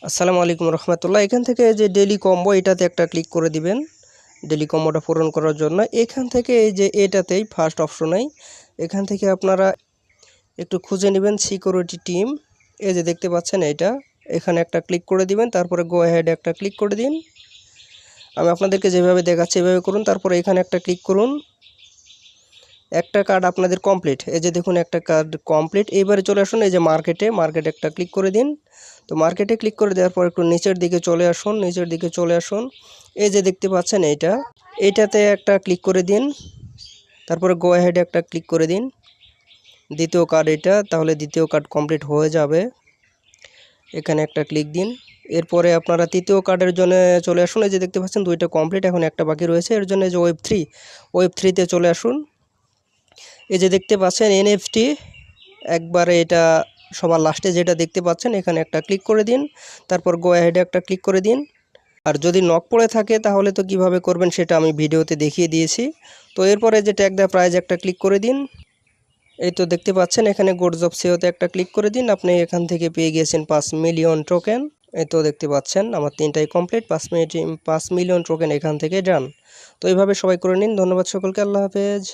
আসসালামু আলাইকুম রহমতুল্লাহ। এখান থেকে যে ডেলি কম্বো এটাতে একটা ক্লিক করে দিবেন। ডেলি কম্বোটা পূরণ করার জন্য এখান থেকে এই যে এটাতেই ফার্স্ট অপশনেই এখান থেকে আপনারা একটু খুঁজে নেবেন সিকিউরিটি টিম। এই যে দেখতে পাচ্ছেন এটা, এখানে একটা ক্লিক করে দিবেন, তারপরে গো অ্যাহেড একটা ক্লিক করে দিন। আমি আপনাদেরকে যেভাবে দেখাচ্ছি এভাবে করুন। তারপরে এখানে একটা ক্লিক করুন। একটা কার্ড আপনাদের কমপ্লিট, এই যে দেখুন একটা কার্ড কমপ্লিট। এবারে চলে আসুন এই যে মার্কেটে একটা ক্লিক করে দিন। তো মার্কেটে ক্লিক করে দেওয়ার পর একটু নিচের দিকে চলে আসুন। এই যে দেখতে পাচ্ছেন এইটাতে একটা ক্লিক করে দিন, তারপরে গো অ্যাহেড একটা ক্লিক করে দিন। দ্বিতীয় কার্ড এটা, তাহলে দ্বিতীয় কার্ড কমপ্লিট হয়ে যাবে। এখানে একটা ক্লিক দিন। এরপরে আপনারা তৃতীয় কার্ডের জন্য চলে আসুন। এই যে দেখতে পাচ্ছেন দুইটা কমপ্লিট, এখন একটা বাকি রয়েছে। এর জন্য যে ওয়েব 3তে চলে আসুন। এই যে দেখতে পাচ্ছেন এনএফটি, একবারে এটা সবার লাস্টে যেটা দেখতে পাচ্ছেন এখানে একটা ক্লিক করে দিন, তারপর গো অ্যাহেডে একটা ক্লিক করে দিন। আর যদি নক পড়ে থাকে তাহলে তো কিভাবে করবেন সেটা আমি ভিডিওতে দেখিয়ে দিয়েছি। তো এরপরে যে ট্যাগ দ্য প্রাইজ একটা ক্লিক করে দিন। এই তো দেখতে পাচ্ছেন এখানে গুডস অফ সেওতে একটা ক্লিক করে দিন। আপনি এখান থেকে পেয়ে গিয়েছেন 5 মিলিয়ন টোকেন। এই তো দেখতে পাচ্ছেন আমার 3টাই কমপ্লিট, 5 মিলিয়ন টোকেন এখান থেকে ডান। তো এইভাবে সবাই করে নিন। ধন্যবাদ সকলকে, আল্লাহ হাফেজ।